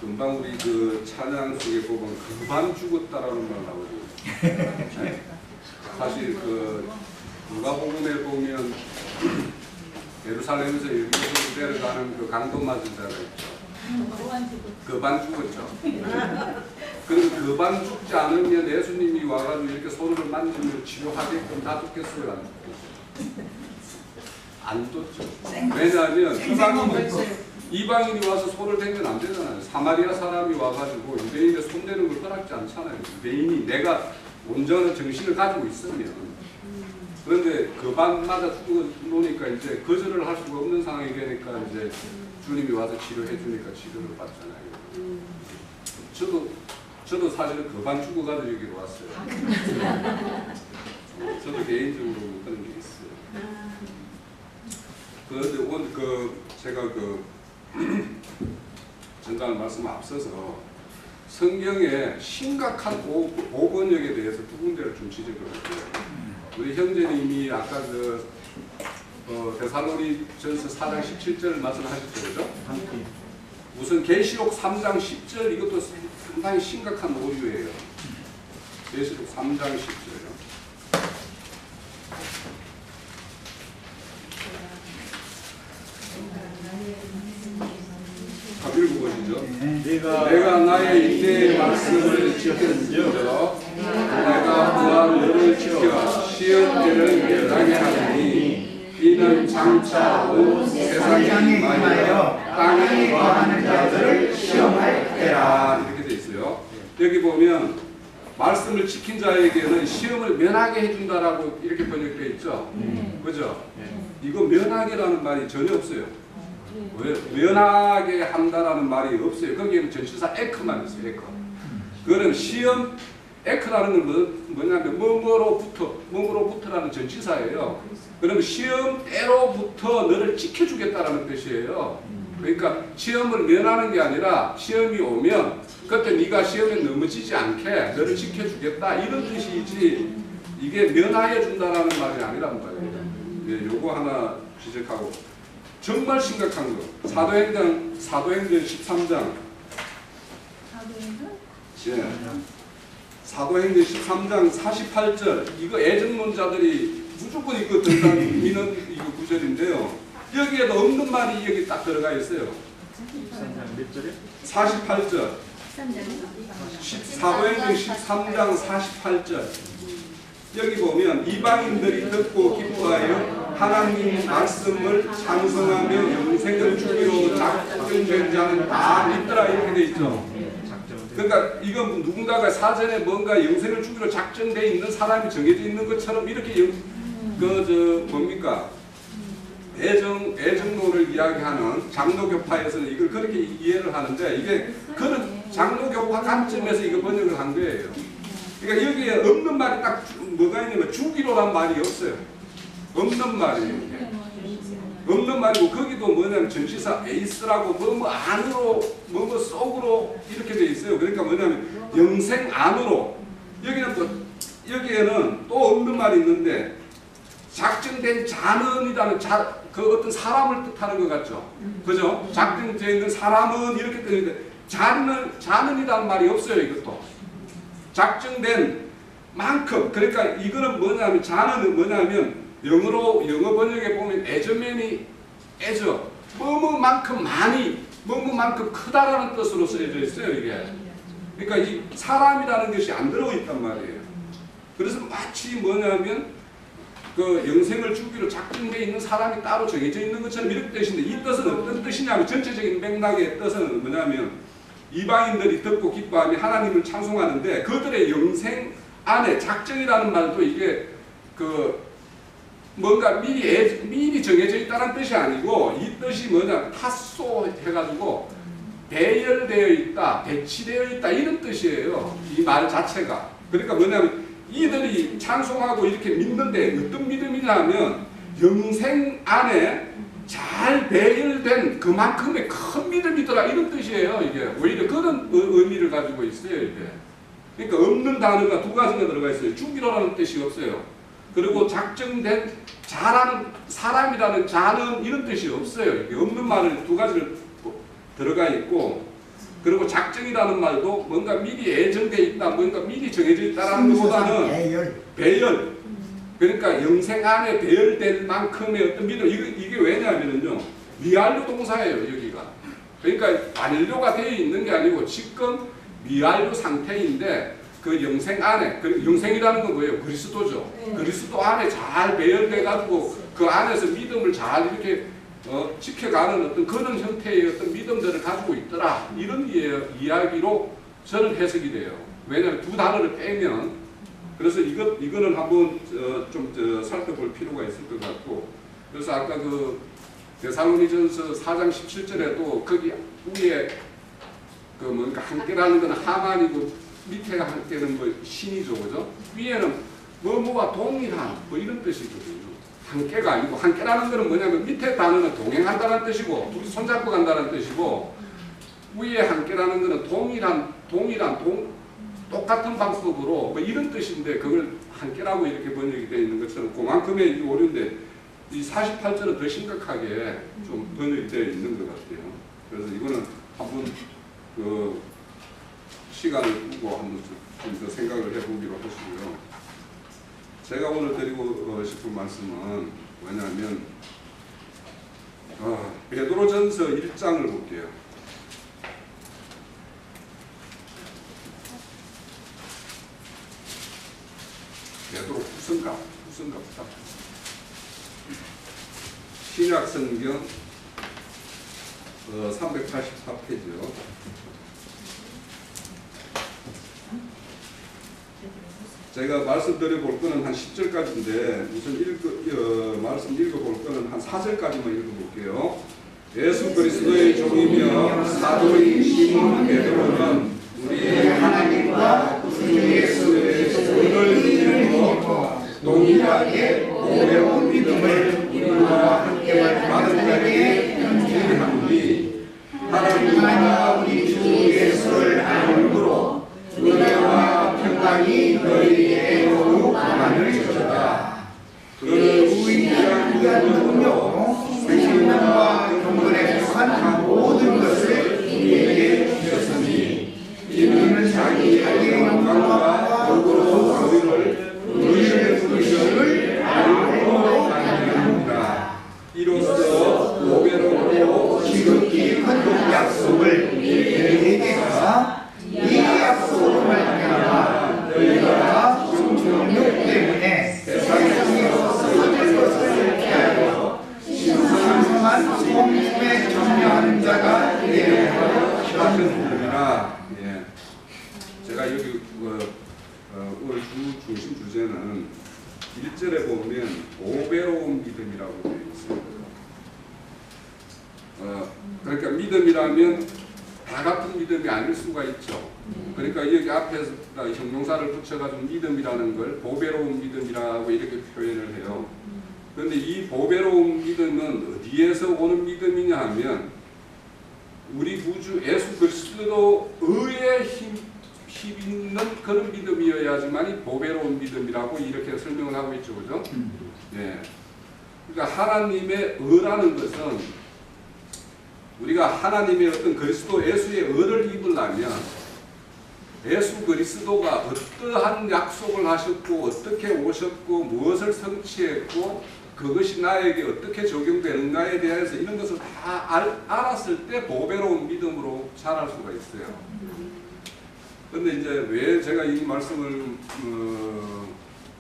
금방 우리 그 찬양 속에 보면 그만 죽었다라는 말 나오죠. 네. 사실 그 누가복음에 보면 예루살렘에서 여리고로 데려가는 그 강도 맞은 자가 있죠. 그만 죽었죠. 그리고 그만 죽지 않으면 예수님이 와가지고 이렇게 손으로 만지면 치료하게끔 다 죽겠어요? 안 뒀죠. 왜냐하면 이방인이 와서 손을 대면 안 되잖아요. 사마리아 사람이 와가지고 유대인의 손 대는 걸 허락지 않잖아요. 유대인이 내가 온전한 정신을 가지고 있으면. 그런데 그반 맞아 죽어놓으니까 이제 거절을 할 수가 없는 상황이 되니까 이제 주님이 와서 치료해 주니까 치료를 받잖아요. 저도 사실은 그반 죽어가지고 여기로 왔어요. 저도 개인적으로 그런 게 있어요. 그런데 오늘 제가 전달 말씀 앞서서 성경의 심각한 오번역에 대해서 두 군데를 좀 지적을 할게요. 우리 형제님이 아까 데살로니전서 4장 17절 말씀하셨죠, 그죠? 우선 계시록 3장 10절 이것도 상당히 심각한 오류예요. 계시록 3장 10절요. 읽어보시죠. 내가 나의 이때의 말씀을 지켰은즉 내가 또한 너를 지켜 시험 때를 면하게 하리니 이는 장차 온 세상에 임하여 땅에 거하는 자들을 시험할 때라. 이렇게 돼 있어요. 여기 보면 말씀을 지킨 자에게는 시험을 면하게 해준다라고 이렇게 번역되어 있죠. 그죠? 이거 면하게라는 말이 전혀 없어요. 왜? 면하게 한다라는 말이 없어요. 거기에는 전치사 에크만 있어요. 에크. 그거는 시험, 에크라는 건 뭐냐면 뭐뭐로부터라는 전치사예요. 그러면 시험 때로부터 너를 지켜주겠다라는 뜻이에요. 그러니까 시험을 면하는 게 아니라 시험이 오면 그때 네가 시험에 넘어지지 않게 너를 지켜주겠다 이런 뜻이지 이게 면하여 준다라는 말이 아니란 말이에요. 네, 요거 하나 지적하고 정말 심각한 거. 사도행전 13장. 예. 사도행전 13장 48절. 이거 애정론자들이 무조건 이거 들어가는 이거 구절인데요. 여기에도 없는 말이 여기 딱 들어가 있어요. 48절. 사도행전 13장 48절. 여기 보면 이방인들이 듣고 기뻐하여 하나님 말씀을 찬송하며 영생을 주기로 작정된 자는 다 믿더라 이렇게 돼 있죠. 그러니까 이건 누군가가 사전에 뭔가 영생을 주기로 작정되어 있는 사람이 정해져 있는 것처럼 이렇게 뭡니까? 애정론을 이야기하는 장로교파에서는 이걸 그렇게 이해를 하는데 이게 그런 장로교파 관점에서 이거 번역을 한 거예요. 그러니까 여기에 없는 말이 딱 뭐가 있냐면 주기로란 말이 없어요. 없는 말이에요. 없는 말이고 거기도 뭐냐면 전치사 에이스라고 뭐뭐 안으로 뭐뭐 속으로 이렇게 돼 있어요. 그러니까 뭐냐면 영생 안으로 여기에는 또 없는 말이 있는데 작정된 자는이라는 그 어떤 사람을 뜻하는 것 같죠. 그죠? 작정되어 있는 사람은 이렇게 뜨는데 자는이라는 말이 없어요. 이것도 작정된 만큼. 그러니까 이거는 뭐냐면 자는 뭐냐면 영어 번역에 보면 애저맨이 애저 뭐뭐만큼 많이 뭐뭐만큼 크다라는 뜻으로 쓰여져 있어요. 이게 그러니까 이 사람이라는 것이 안 들어가 있단 말이에요. 그래서 마치 뭐냐면 그 영생을 주기로 작정되어 있는 사람이 따로 정해져 있는 것처럼 이렇게 뜻인데 이 뜻은 어떤 뜻이냐면 전체적인 맥락의 뜻은 뭐냐면 이방인들이 듣고 기뻐하며 하나님을 찬송하는데 그들의 영생 안에 작정이라는 말도 이게 뭔가 미리 정해져 있다는 뜻이 아니고 이 뜻이 뭐냐 타소 해가지고 배열되어 있다, 배치되어 있다 이런 뜻이에요. 이 말 자체가. 그러니까 뭐냐면 이들이 찬송하고 이렇게 믿는데 어떤 믿음이냐면 영생 안에 잘 배열된 그만큼의 큰 믿음이더라 이런 뜻이에요. 이게 오히려 그런 의미를 가지고 있어요. 이게. 그러니까 없는 단어가 두 가지가 들어가 있어요. 주기로라는 뜻이 없어요. 그리고 작정된 자라는 사람이라는 자는 이런 뜻이 없어요. 이게 없는 말을 두 가지를 들어가 있고 그리고 작정이라는 말도 뭔가 미리 예정돼 있다, 뭔가 미리 정해져 있다라는 것보다는 배열. 그러니까 영생 안에 배열될 만큼의 어떤 믿음. 이게 왜냐하면요, 미완료 동사예요, 여기가. 그러니까 완료가 되어 있는 게 아니고 지금 미완료 상태인데 그 영생 안에, 그 영생이라는 건 뭐예요? 그리스도죠. 그리스도 안에 잘 배열돼 가지고 그 안에서 믿음을 잘 이렇게 지켜가는 어떤 그런 형태의 어떤 믿음들을 가지고 있더라, 이런 이야기로 저는 해석이 돼요. 왜냐하면 두 단어를 빼면. 그래서 이거는 한번 좀 살펴볼 필요가 있을 것 같고, 그래서 아까 그 데살로니전서 4장 17절에도 거기 위에 그 뭔가 함께라는 건 하만이고 밑에가 함께는 뭐 신이죠, 그죠? 위에는 뭐와 동일한 뭐 이런 뜻이거든요. 함께가 아니고, 함께라는 것은 뭐냐면 밑에 단어는 동행한다는 뜻이고 둘이 손잡고 간다는 뜻이고, 위에 함께라는 것은 똑같은 방법으로 뭐 이런 뜻인데 그걸 함께라고 이렇게 번역이 되어 있는 것처럼 그만큼의 이 오류인데, 이 48절은 더 심각하게 좀 번역이 되어 있는 것 같아요. 그래서 이거는 한번 그 시간을 두고 한번 좀 더 생각을 해보기로 하시고요. 제가 오늘 드리고 싶은 말씀은 뭐냐면 베드로전서 1장을 볼게요. 베드로 후서인가 신약성경 384페이지요. 제가 말씀드려 볼 거는 한 10절까지인데 우선 말씀 읽어볼 거는 한 4절까지만 읽어볼게요. 예수 그리스도의 종이며 사도인 시몬 베드로는 우리의 하나님과 주 예수 그리스도를 믿고 동일하게 오래온 믿음을 우리와 함께 받은 자에게 편지하노니, 하나님과 우리 주 예수를 아는으로 은혜와 평강이 너희에게 더욱 많으리로다. 그를 우리가 믿음으로 생명과 경건에 속한 모든 것을 우리에게 주셨으니, 이는 자기 영광과 복으로 우리를 부르심을 알고 가능합니다. 이로써 보배롭고 지극히 큰 약속을 우리에게 주사, 이 약속을 말미암아 너희가 성령 때문에 세상에서 쓰러질 것을 피하여 신성한 성품에 참여하는 자가 되게 하여 하셨느니라. 제가 여기 오늘 중심 주제는 1절에 보면 보배로운 믿음이라고 되어 있습니다. 그러니까 믿음이라면 다 같은 믿음이 아닐 수가 있죠. 그러니까 여기 앞에서 형용사를 붙여가지고 믿음이라는 걸 보배로운 믿음이라고 이렇게 표현을 해요. 그런데 이 보배로운 믿음은 어디에서 오는 믿음이냐 하면 우리 구주 예수 그리스도의 힘있는 그런 믿음이어야지만이 보배로운 믿음이라고 이렇게 설명을 하고 있죠, 그죠? 네. 그러니까 하나님의 의라는 것은 우리가 하나님의 어떤 그리스도 예수의 의를 입으려면 예수 그리스도가 어떠한 약속을 하셨고 어떻게 오셨고 무엇을 성취했고 그것이 나에게 어떻게 적용되는가에 대해서 이런 것을 다 알았을 때 보배로운 믿음으로 자랄 수가 있어요. 그런데 이제 왜 제가 이 말씀을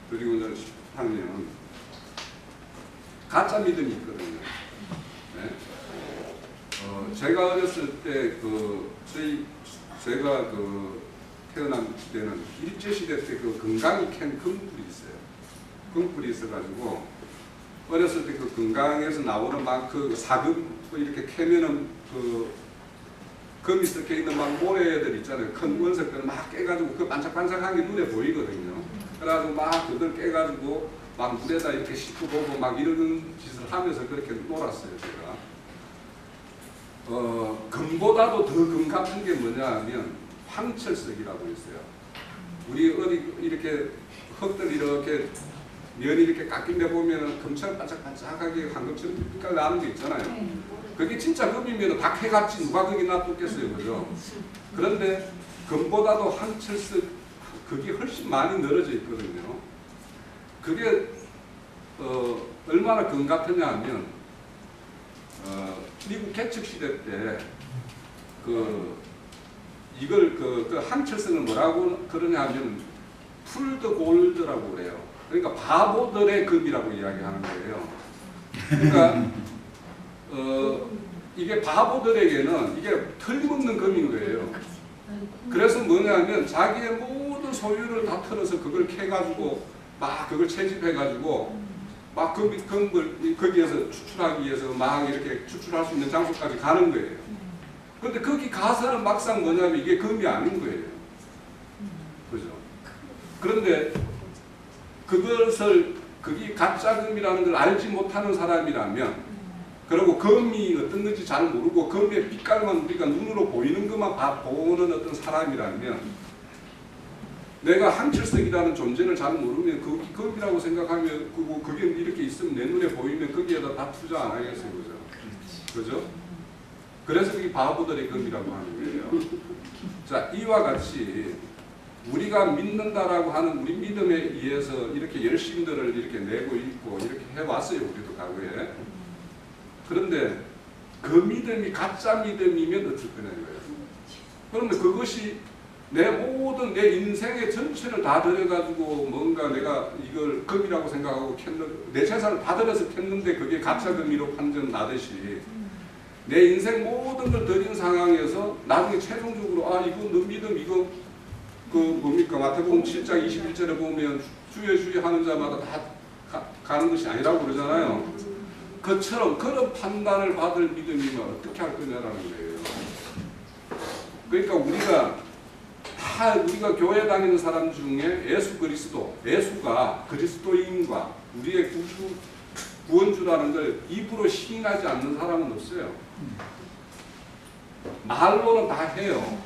드리고자 하면 가짜 믿음이 있거든요. 네? 제가 어렸을 때 제가 태어난 때는 일제시대 때 건강이 캔 금불이 있어요. 금불이 있어가지고 어렸을 때 건강에서 나오는 막 사금 이렇게 캐면은 금이 섞여 있는 막 모래들 있잖아요. 큰 원석들 막 깨가지고 반짝반짝한 게 눈에 보이거든요. 그래가지고 막 그걸 깨가지고 막 물에다 이렇게 씻고 보고 막 이런 짓을 하면서 그렇게 놀았어요, 제가. 금보다도 더 금 같은 게 뭐냐 하면 황철석이라고 있어요. 우리 어디 이렇게 흙들 이렇게 면이 이렇게 깎인 데 보면 금처럼 반짝반짝하게 황금처럼 빛깔 나는 게 있잖아요. 그게 진짜 금이면 다 캐갔지 누가 거기 놔뒀겠어요, 그죠? 그런데 금보다도 한철석 그게 훨씬 많이 늘어져 있거든요. 그게 얼마나 금 같으냐 하면 미국 개척 시대 때 이걸 그 한철석을 뭐라고 그러냐 하면 풀드 골드라고 그래요. 그러니까 바보들의 금이라고 이야기하는 거예요. 그러니까 이게 바보들에게는 이게 틀림없는 금인 거예요. 그래서 뭐냐면 자기의 모든 소유를 다 털어서 그걸 캐가지고 막 그걸 채집해가지고 막 금을 거기에서 추출하기 위해서 막 이렇게 추출할 수 있는 장소까지 가는 거예요. 그런데 거기 가서는 막상 뭐냐면 이게 금이 아닌 거예요. 그죠? 그런데 그것을 그게 가짜금이라는 걸 알지 못하는 사람이라면, 그리고 금이 어떤 건지 잘 모르고 금의 빛깔만 우리가 눈으로 보이는 것만 보는 어떤 사람이라면, 내가 한철석이라는 존재를 잘 모르면 그게 금이라고 생각하면 그게 이렇게 있으면 내 눈에 보이면 거기에다 다 투자 안 하겠어요, 그죠? 그죠? 그래서 그게 바보들의 금이라고 하는 거예요. 자, 이와 같이 우리가 믿는다라고 하는 우리 믿음에 의해서 이렇게 열심들을 이렇게 내고 있고 이렇게 해왔어요, 우리도 과거에. 그런데 그 믿음이 가짜 믿음이면 어쩔 거냐는 거예요. 그러면 그것이 내 모든 내 인생의 전체를 다 들여가지고 뭔가 내가 이걸 금이라고 생각하고 내 재산을 다 들여서 캤는데 그게 가짜 금이로 판정 나듯이 내 인생 모든 걸 들인 상황에서 나중에 최종적으로 이거 너 믿음 이거 뭡니까? 마태복음 7장 21절에 보면 주여 주여 하는 자마다 다 가는 것이 아니라고 그러잖아요. 그처럼 그런 판단을 받을 믿음이면 어떻게 할 거냐라는 거예요. 그러니까 우리가 교회 다니는 사람 중에 예수가 그리스도인과 우리의 구원주라는 걸 입으로 시인하지 않는 사람은 없어요. 말로는 다 해요.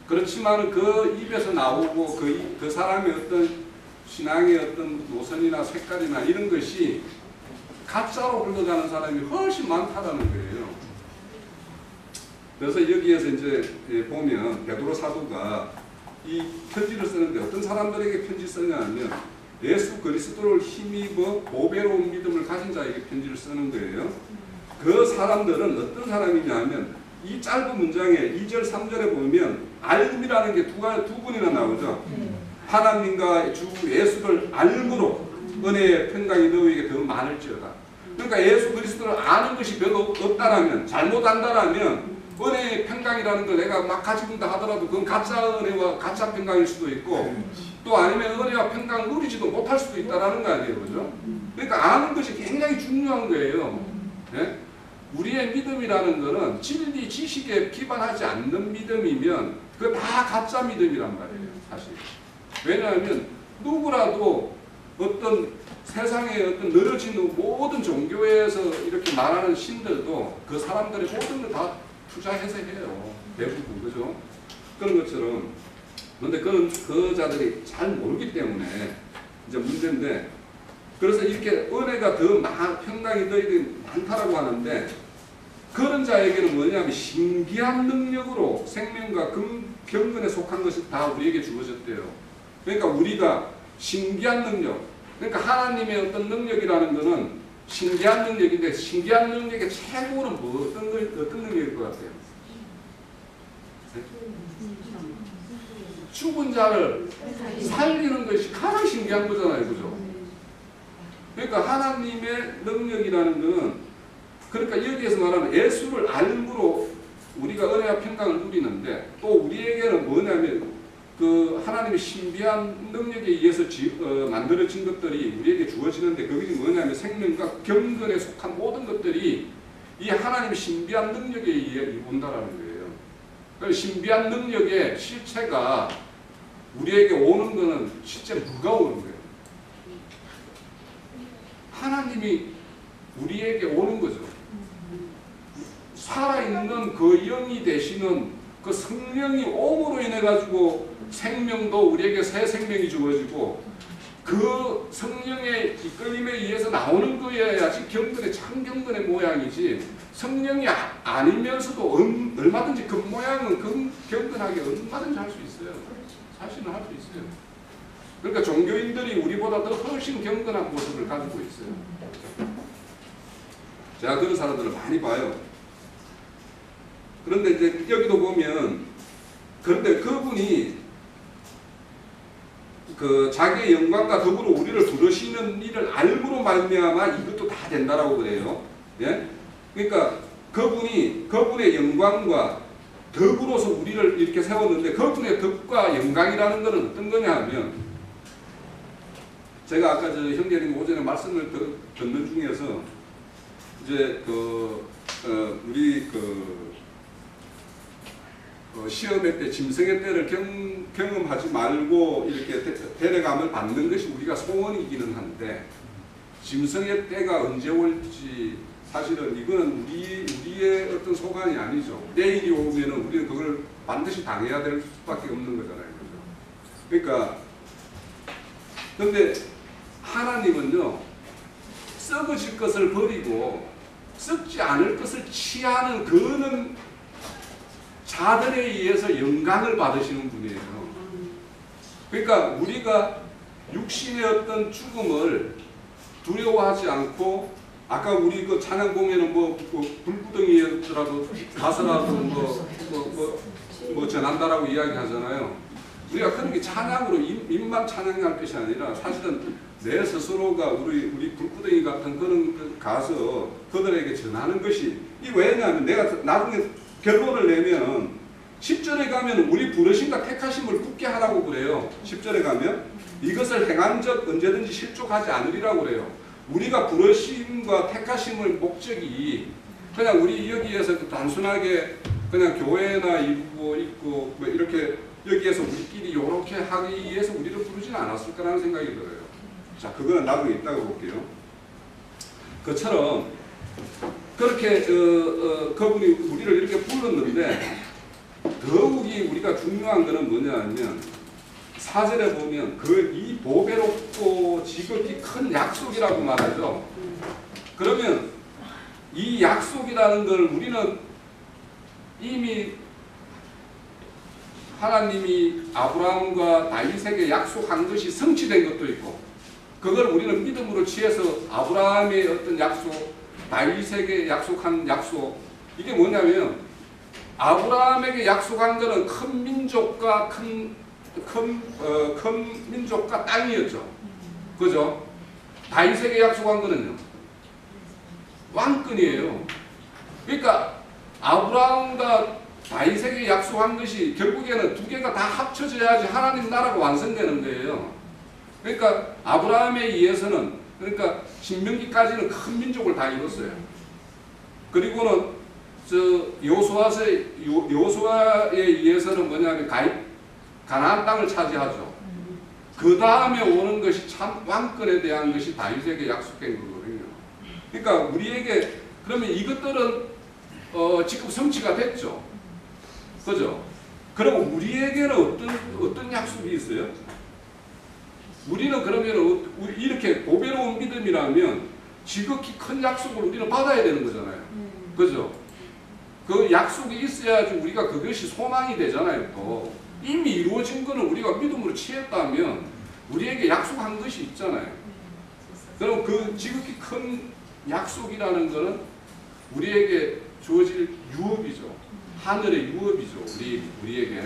그렇지만 그 입에서 나오고 그 사람의 어떤 신앙의 어떤 노선이나 색깔이나 이런 것이 가짜로 흘러가는 사람이 훨씬 많다라는 거예요. 그래서 여기에서 이제 보면 베드로 사도가 이 편지를 쓰는데 어떤 사람들에게 편지 쓰냐면 예수 그리스도를 힘입어 보배로운 믿음을 가진 자에게 편지를 쓰는 거예요. 그 사람들은 어떤 사람이냐면 이 짧은 문장에 2절 3절에 보면 알음이라는 게 두 번이나 나오죠. 하나님과 주 예수를 알므로 은혜의 평강이 너희에게 더 많을지어다. 그러니까 예수 그리스도를 아는 것이 별로 없다라면, 잘못 안다라면 은혜의 평강이라는 걸 내가 막 가지고 있다 하더라도 그건 가짜 은혜와 가짜 평강일 수도 있고, 또 아니면 은혜와 평강을 누리지도 못할 수도 있다라는 거 아니에요, 그죠? 그러니까 아는 것이 굉장히 중요한 거예요. 네? 우리의 믿음이라는 것은 진리 지식에 기반하지 않는 믿음이면 그거 다 가짜 믿음이란 말이에요, 사실. 왜냐하면 누구라도 어떤 세상의 어떤 늘어진 모든 종교에서 이렇게 말하는 신들도 그 사람들의 모든 걸 다 투자해서 해요, 대부분. 그죠? 그런 것처럼. 그런데 그 자들이 잘 모르기 때문에 이제 문제인데, 그래서 이렇게 은혜가 더 평강이 더 많다라고 하는데, 그런 자에게는 뭐냐면 신기한 능력으로 생명과 경건에 속한 것이 다 우리에게 주어졌대요. 그러니까 우리가 신기한 능력, 그러니까 하나님의 어떤 능력이라는 것은 신기한 능력인데, 신기한 능력의 최고는 어떤 능력일 것 같아요? 죽은 자를 살리는 것이 가장 신기한 거잖아요, 그죠? 그러니까 하나님의 능력이라는 것은, 그러니까 여기에서 말하는 예수를 알므로 우리가 은혜와 평강을 누리는데, 또 우리에게는 뭐냐면 그 하나님의 신비한 능력에 의해서 만들어진 것들이 우리에게 주어지는데, 그것이 뭐냐면 생명과 경건에 속한 모든 것들이 이 하나님의 신비한 능력에 의해 이룬다라는 거예요. 그 신비한 능력의 실체가 우리에게 오는 것은 실제 뭐가 오는 거예요? 하나님이 우리에게 오는 거죠. 살아있는 그 영이 되시는 그 성령이 옴으로 인해 가지고 생명도 우리에게 새 생명이 주어지고, 그 성령의 이끌림에 의해서 나오는 거여야지 경건의 참 경건의 모양이지 성령이 아니면서도 얼마든지 그 모양은 경건하게 얼마든지 할 수 있어요. 사실은 할 수 있어요. 그러니까 종교인들이 우리보다 더 훨씬 경건한 모습을 가지고 있어요. 제가 그런 사람들을 많이 봐요. 그런데 이제 여기도 보면 그런데 그분이 그 자기의 영광과 더불어 우리를 부르시는 일을 알므로 말미암아 이것도 다 된다라고 그래요. 예? 그러니까 그분의 영광과 덕으로서 우리를 이렇게 세웠는데 그분의 덕과 영광이라는 것은 어떤 거냐 하면 제가 아까 저 형제님 오전에 말씀을 듣는 중에서 이제 우리 시험회 때 짐승의 때를 경험하지 말고 이렇게 데려감을 받는 것이 우리가 소원이기는 한데 짐승의 때가 언제 올지 사실은 이거는 우리의 어떤 소관이 아니죠. 내일이 오면은 우리는 그걸 반드시 당해야 될 수밖에 없는 거잖아요. 그죠? 그러니까 근데 하나님은요 썩어질 것을 버리고 썩지 않을 것을 취하는 그는 자들에 의해서 영광을 받으시는 분이에요. 그러니까 우리가 육신의 어떤 죽음을 두려워하지 않고 아까 우리 그 찬양 공연은 불구덩이에서라도 가서라도 뭐 전한다라고 이야기하잖아요. 우리가 그런 게 찬양으로 입만 찬양할 것이 아니라 사실은 내 스스로가 우리 불구덩이 같은 그런 가서 그들에게 전하는 것이 이 왜냐하면 내가 나중에 결론을 내면 10절에 가면 우리 부르심과 택하심을 굳게 하라고 그래요. 10절에 가면 이것을 행한 적 언제든지 실족하지 않으리라고 그래요. 우리가 부르심과 택하심을 목적이 그냥 우리 여기에서 단순하게 그냥 교회나 있고 뭐 이렇게 여기에서 우리끼리 이렇게 하기 위해서 우리를 부르지는 않았을 거라는 생각이 들어요. 자, 그거는 나중에 있다고 볼게요. 그처럼 그렇게 그분이 우리를 이렇게 불렀는데 더욱이 우리가 중요한 것은 뭐냐면 4절에 보면 이 보배롭고 지극히 큰 약속이라고 말하죠. 그러면 이 약속이라는 걸 우리는 이미 하나님이 아브라함과 다윗에게 약속한 것이 성취된 것도 있고 그걸 우리는 믿음으로 취해서 아브라함의 어떤 약속, 다윗에게 약속한 약속 이게 뭐냐면 아브라함에게 약속한 것은 큰 민족과 큰 민족과 땅이었죠. 그죠? 다윗에게 약속한 것은요 왕권이에요. 그러니까 아브라함과 다윗에게 약속한 것이 결국에는 두 개가 다 합쳐져야지 하나님 나라가 완성되는 거예요. 그러니까 아브라함에 의해서는 그러니까 신명기까지는 큰 민족을 다 이뤘어요. 그리고는 여호수아에 의해서는 뭐냐면 가나안 땅을 차지하죠. 그 다음에 오는 것이 참 왕권에 대한 것이 다윗에게 약속된 거거든요. 그러니까 우리에게 그러면 이것들은 지금 성취가 됐죠. 그죠? 그럼 우리에게는 어떤 약속이 있어요? 우리는 그러면 이렇게 보배로운 믿음이라면 지극히 큰 약속을 우리는 받아야 되는 거잖아요. 그죠? 그 약속이 있어야지 우리가 그것이 소망이 되잖아요. 또 이미 이루어진 거는 우리가 믿음으로 취했다면 우리에게 약속한 것이 있잖아요. 그럼 그 지극히 큰 약속이라는 것은 우리에게 주어질 유업이죠. 하늘의 유업이죠. 우리에게.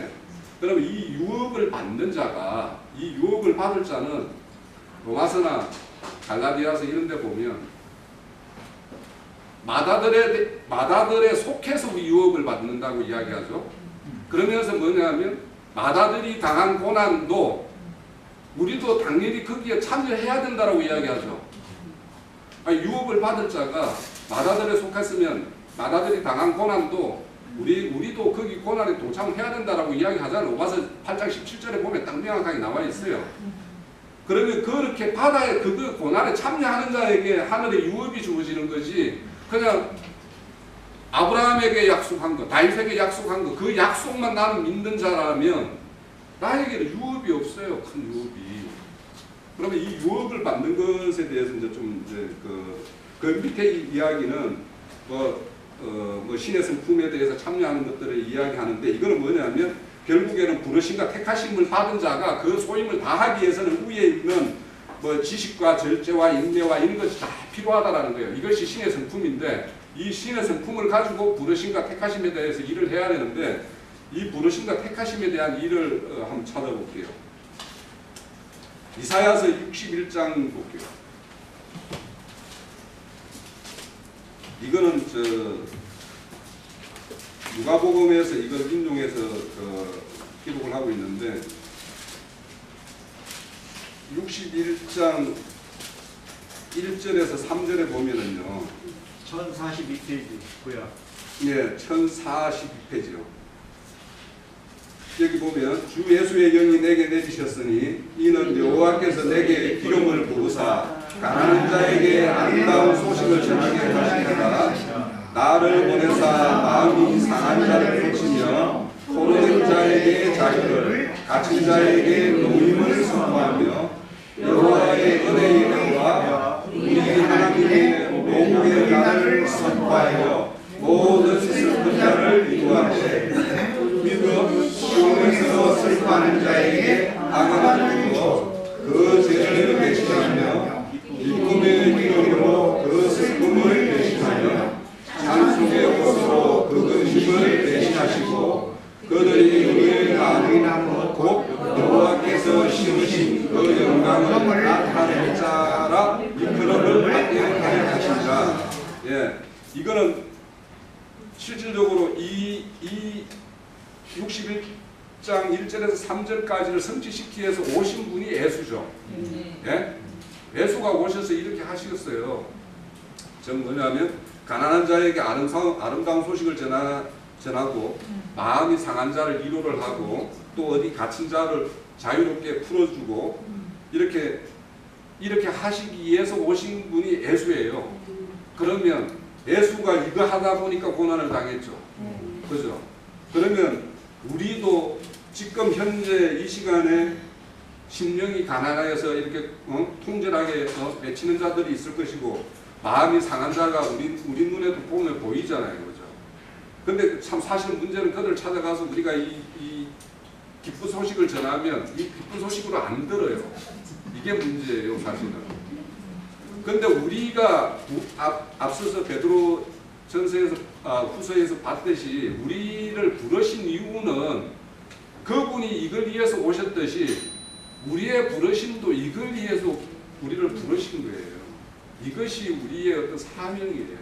그럼 이 유업을 받는 자가 이 유업을 받을 자는 로마서나 갈라디아서 이런 데 보면 마다들에 속해서 우리 유업을 받는다고 이야기하죠. 그러면서 뭐냐면 마다들이 당한 고난도 우리도 당연히 거기에 참여해야 된다라고 이야기하죠. 유업을 받을 자가 마다들에 속했으면 마다들이 당한 고난도 우리도 거기 고난에 동참해야 된다라고 이야기하잖아요. 로마서 8장 17절에 보면 딱 명확하게 나와 있어요. 그러면 그렇게 바다에 그 고난에 참여하는 자에게 하늘의 유업이 주어지는 거지 그냥 아브라함에게 약속한 거, 다윗에게 약속한 거, 그 약속만 나는 믿는 자라면 나에게는 유업이 없어요. 큰 유업이. 그러면 이 유업을 받는 것에 대해서 이제 좀 이제 그 밑에 이야기는 뭐 신의 성품에 대해서 참여하는 것들을 이야기하는데 이거는 뭐냐면 결국에는 부르심과 택하심을 받은 자가 그 소임을 다하기 위해서는 위에 있는 뭐 지식과 절제와 인내와 이런 것이 다 필요하다라는 거예요. 이것이 신의 성품인데 이 신의 성품을 가지고 부르심과 택하심에 대해서 일을 해야 되는데 이 부르심과 택하심에 대한 일을 한번 찾아볼게요. 이사야서 61장 볼게요. 이거는 누가복음에서 이걸 인용해서 기록을 하고 있는데 61장 1절에서 3절에 보면은요. 1042페이지고요. 예, 1042페이지요. 여기 보면 주 예수의 영이 내게 내리셨으니 이는 여호와께서 내게 기름을 부으사 가난한 자에게 아름다운 소식을 전하게 하시니라. 나를 보내사 마음이 상한 자를 고치며 포로된 자에게 자유를 갇힌 자에게 노임을 선포하며 여호와의 은혜의 날과 우리 하나님의 복의 날을 선포하여 모든 슬픈 자를 위로하되 믿음 시온에서 슬퍼하는 자에게 악을 주고 그 죄를 대신하며 기쁨의 기름으로 그 슬픔을 대신하며 찬송의 옷으로 그 근심을 대신하시고 그들이 의의 나무 곧 여호와께서 심으신 그 영광을 나타낼 자라 이끌어를 받게 하려 하신다. 예, 이거는 실질적으로 이 61장 1절에서 3절까지를 성취시키기 위해서 오신 분이 예수죠. 예? 예수가 오셔서 이렇게 하시겠어요. 전 뭐냐면 가난한 자에게 아름다운 소식을 전하고 마음이 상한 자를 위로를 하고 또 어디 갇힌 자를 자유롭게 풀어주고 이렇게 하시기 위해서 오신 분이 예수예요. 그러면 예수가 이거 하다 보니까 고난을 당했죠. 그죠? 그러면 우리도 지금 현재 이 시간에 심령이 가난하여서 이렇게 통절하게 맺히는 자들이 있을 것이고 마음이 상한 자가 우리 눈에도 보면 보이잖아요. 그죠? 근데 참 사실 문제는 그들을 찾아가서 우리가 이 기쁜 소식을 전하면 이 기쁜 소식으로 안 들어요. 이게 문제예요, 사실은. 근데 우리가 앞서서 베드로 전서에서 후서에서 봤듯이 우리를 부르신 이유는 그분이 이걸 위해서 오셨듯이 우리의 부르심도 이걸 위해서 우리를 부르신 거예요. 이것이 우리의 어떤 사명이에요.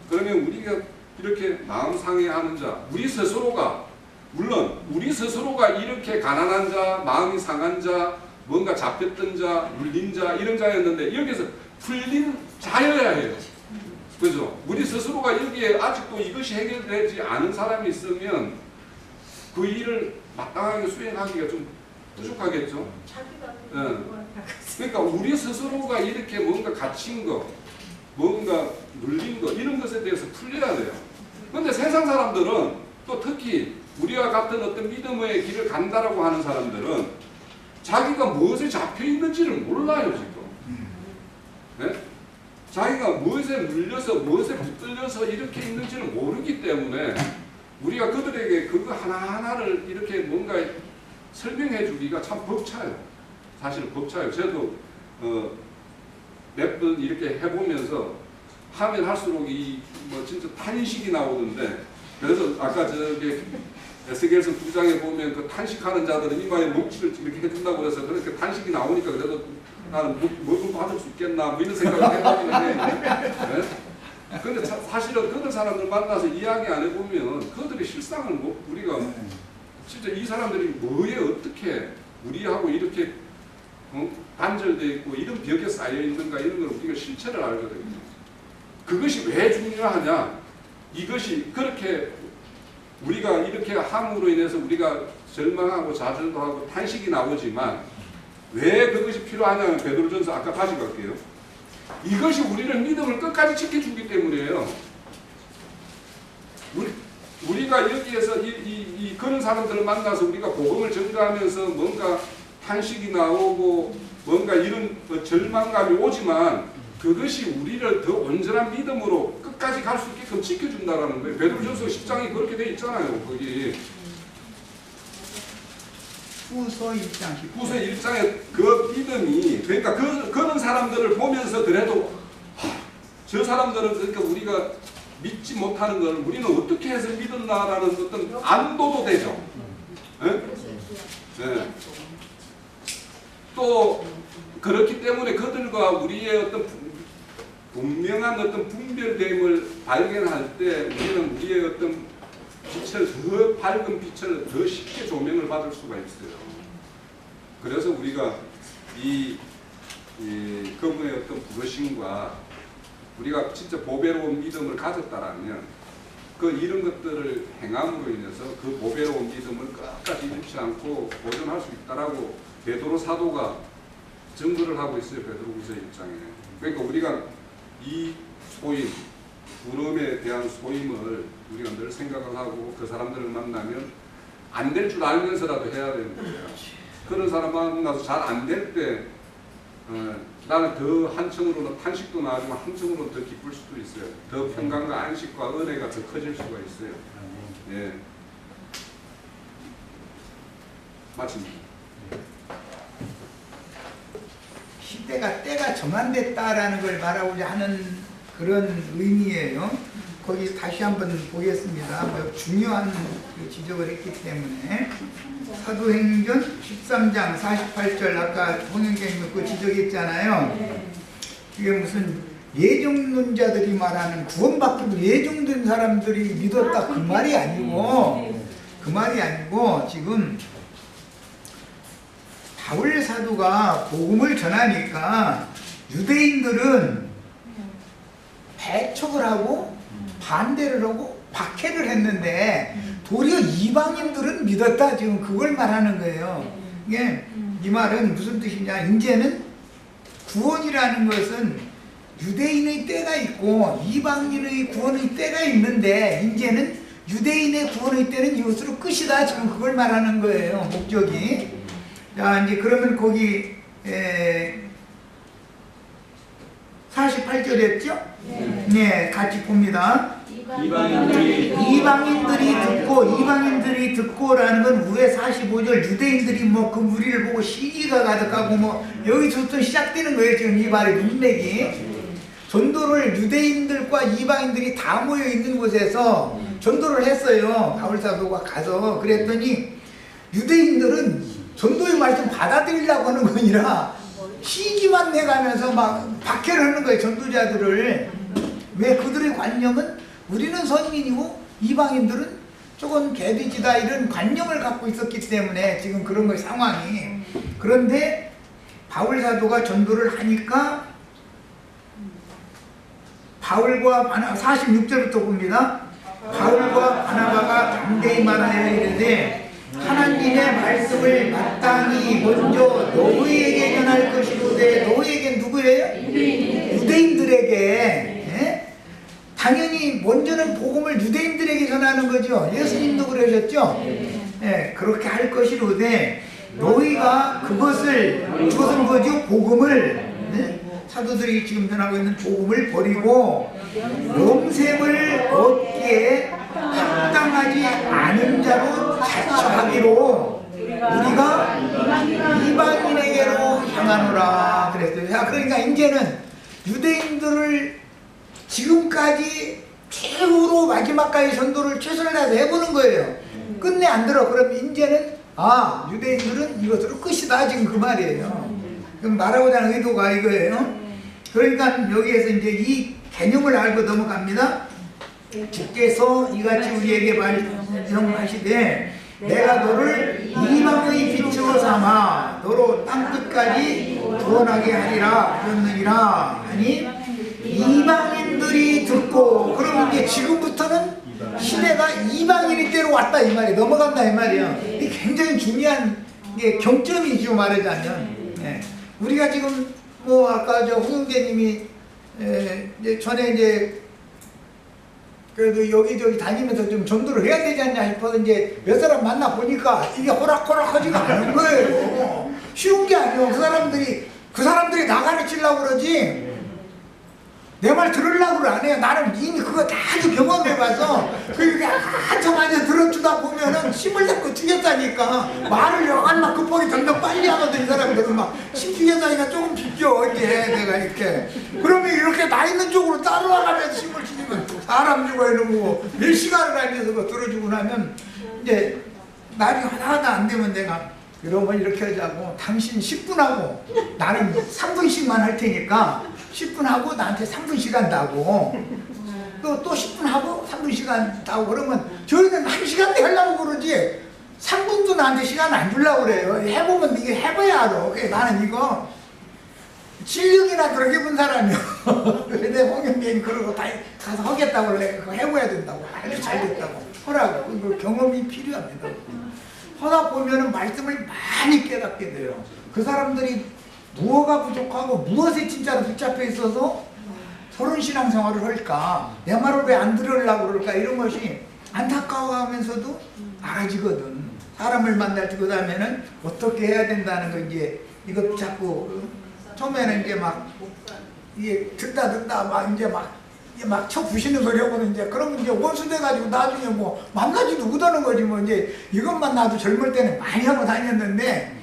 그러면 우리가 이렇게 마음 상해하는 자, 우리 스스로가 물론 우리 스스로가 이렇게 가난한 자, 마음이 상한 자, 뭔가 잡혔던 자, 물린 자 이런 자였는데 여기서 풀린 자여야 해요. 그죠? 우리 스스로가 여기에 아직도 이것이 해결되지 않은 사람이 있으면 그 일을 마땅하게 수행하기가 좀 부족하겠죠? 네. 그러니까 우리 스스로가 이렇게 뭔가 갇힌 거, 뭔가 눌린 거 이런 것에 대해서 풀려야 돼요. 그런데 세상 사람들은 또 특히 우리와 같은 어떤 믿음의 길을 간다라고 하는 사람들은 자기가 무엇에 잡혀 있는지를 몰라요, 지금. 네? 자기가 무엇에 물려서 무엇에 붙들려서 이렇게 있는지를 모르기 때문에 우리가 그들에게 그거 하나하나를 이렇게 뭔가 설명해 주기가 참 벅차요. 사실 벅차요. 저도 몇 번 이렇게 해보면서 하면 할수록 뭐 진짜 탄식이 나오는데 그래서 아까 저기 에스겔서 9장에 보면 그 탄식하는 자들은 이마에 묵치를 이렇게 해준다고 그래서 그렇게 탄식이 나오니까 그래도 나는 뭐 좀 받을 수 있겠나 뭐 이런 생각을 해보긴 해. 근데 네? 사실은 그들 사람들 만나서 이야기 안 해보면 그들의 실상을 우리가 진짜 이 사람들이 뭐에 어떻게 우리하고 이렇게 단절되어 있고 이런 벽에 쌓여 있는가 이런 걸 우리가 실체를 알거든요. 그것이 왜 중요하냐? 이것이 그렇게 우리가 이렇게 함으로 인해서 우리가 절망하고 좌절도 하고 탄식이 나오지만 왜 그것이 필요하냐면 베드로전서 아까 다시 갈게요. 이것이 우리를 믿음을 끝까지 지켜주기 때문이에요. 우리가 여기에서 그런 사람들을 만나서 우리가 복음을 전가하면서 뭔가 탄식이 나오고 뭔가 이런 절망감이 오지만 그것이 우리를 더 온전한 믿음으로 끝까지 갈 수 있게끔 지켜준다라는 거예요. 베드로전서 10장이 그렇게 돼 있잖아요. 거기 후서 1장. 후서 1장에 그 믿음이, 그러니까 그런 사람들을 보면서 그래도 저 사람들은 그러니까 우리가 믿지 못하는 걸 우리는 어떻게 해서 믿었나라는 어떤 안도도 되죠. 네? 네. 또 그렇기 때문에 그들과 우리의 어떤 분명한 어떤 분별됨을 발견할 때 우리는 우리의 어떤 빛을 더 밝은 빛을 더 쉽게 조명을 받을 수가 있어요. 그래서 우리가 이 그분의 어떤 부르심과 우리가 진짜 보배로운 믿음을 가졌다라면 그 이런 것들을 행함으로 인해서 그 보배로운 믿음을 끝까지 잃지 않고 보존할 수 있다라고 베드로 사도가 증거를 하고 있어요. 베드로후서 1장에. 그러니까 우리가 이 소임, 부름에 대한 소임을 우리가 늘 생각을 하고 그 사람들을 만나면 안 될 줄 알면서라도 해야 되는 거예요. 그런 사람 만나서 잘 안 될 때 나는 더 한층으로는 탄식도 나지만 한층으로는 더 기쁠 수도 있어요. 더 평강과 안식과 은혜가 더 커질 수가 있어요. 예. 마칩니다. 시대가 때가 전환됐다라는 걸 말하고자 하는 그런 의미예요. 거기 다시 한번 보겠습니다. 중요한 지적을 했기 때문에 사도행전 13장 48절 아까 홍영경님 그 지적했잖아요. 이게 무슨 예정론자들이 말하는 구원받기로 예정된 사람들이 믿었다 그 말이 아니고 지금 바울 사도가 복음을 전하니까 유대인들은 배척을 하고 반대를 하고 박해를 했는데 도리어 이방인들은 믿었다. 지금 그걸 말하는 거예요. 이게 이 말은 무슨 뜻이냐? 이제는 구원이라는 것은 유대인의 때가 있고 이방인의 구원의 때가 있는데 이제는 유대인의 구원의 때는 이것으로 끝이다. 지금 그걸 말하는 거예요. 목적이. 자, 이제 그러면 거기 48절 했죠? 네, 같이 봅니다. 이방인들이 듣고라는 건 위에 45절 유대인들이 뭐 그 무리를 보고 시기가 가득하고 뭐 여기서부터 시작되는 거예요. 지금 이 말의 문맥이. 전도를 유대인들과 이방인들이 다 모여 있는 곳에서 전도를 했어요. 바울 사도가 가서. 그랬더니 유대인들은 전도의 말씀 받아들이려고 하는 거 아니라 시기만 내가면서 막 박해를 하는 거예요. 전도자들을. 왜? 그들의 관념은 우리는 선민이고 이방인들은 조금 개돼지다 이런 관념을 갖고 있었기 때문에 지금 그런 거예요. 상황이. 그런데 바울 사도가 전도를 하니까 바울과 바나바 46절부터 봅니다. 바울과 바나바가 담대히 말하여 이르되 하나님의 말씀을 마땅히 먼저 너희에게 전할 것이로되 너희에게 누구예요? 유대인들에게. 예? 당연히 먼저는 복음을 유대인들에게 전하는 거죠. 예수님도 그러셨죠? 예, 그렇게 할 것이로되 너희가 그것은 뭐죠? 복음을 사도들이 지금 전하고 있는 복음을 버리고 영생을 얻기에 합당하지 않은 자로 자처하기로 우리가 이방인에게로 향하노라 그랬어요. 자, 그러니까 이제는 유대인들을 지금까지 최후로 마지막까지 전도를 최선을 다해서 해보는 거예요. 끝내 안 들어. 그럼 이제는 유대인들은 이것으로 끝이다. 지금 그 말이에요. 그럼 말하고자 하는 의도가 이거예요. 그러니까 여기에서 이제 이 개념을 알고 넘어갑니다. 주께서 이같이 우리에게 말씀하시되 내가 너를 이방의 빛으로 삼아 너로 땅끝까지 구원하게 하리라 그랬느니라 하니 이방인들이 듣고 그러면 이제 지금부터는 시대가 이방인의 때로 왔다 이 말이에요. 넘어간다 이 말이에요. 이게 굉장히 중요한 경점이죠 말하자면. 네. 우리가 지금 뭐 아까 저 홍영재님이 전에 이제 그래도 여기저기 다니면서 좀 전도를 해야 되지 않냐 싶어서 이제 몇 사람 만나 보니까 이게 호락호락하지가 않은 거예요. 쉬운 게 아니에요. 그 사람들이 나 가르치려고 그러지 내 말 들으려고 안 해요. 나는 이미 그거 다 경험해봐서 그게 한참 앉아 들어주다 보면은 힘을 잡고 죽였다니까. 말을 얼마나 급하게 점점 빨리 하거든. 이 사람들은 막 힘 죽였다니까 조금 비껴 이제 내가 이렇게. 그러면 이렇게 나 있는 쪽으로 따라가면서 힘을 주면 사람 죽어 이러고 몇 시간을 앉아서 그거 들어주고 나면 이제 나중에 하나하나 안 되면 내가 여러분 이렇게 하자고 당신 10분 하고 나는 3분씩만 할 테니까 10분 하고 나한테 3분 시간 다고 또 10분 하고 3분 시간 다고 그러면 저희는 1시간 내 하려고 그러지 3분도 나한테 시간 안 주려고 그래요. 해보면 이게 해봐야 알아. 나는 이거 7년이나 그렇게 본 사람이요. 근데 홍영대님 그러고 다 가서 하겠다고 그래. 그거 해봐야 된다고. 아주 잘 됐다고 하라고. 그 경험이 필요합니다. 하다 보면은 말씀을 많이 깨닫게 돼요. 그 사람들이 무엇가 부족하고 무엇에 진짜로 붙잡혀 있어서 서른 신앙생활을 할까? 내 말을 왜 안 들으려고 그럴까? 이런 것이 안타까워하면서도 알아지거든. 사람을 만날 때 그 다음에는 어떻게 해야 된다는 거 이제 이것도 자꾸 처음에는 이제 막 이게 듣다 막 쳐부시는 소리 하고는 이제 그러면 이제 원수돼가지고 나중에 뭐 만나지도 못하는 거지 뭐 이제 이것만 나도 젊을 때는 많이 하고 다녔는데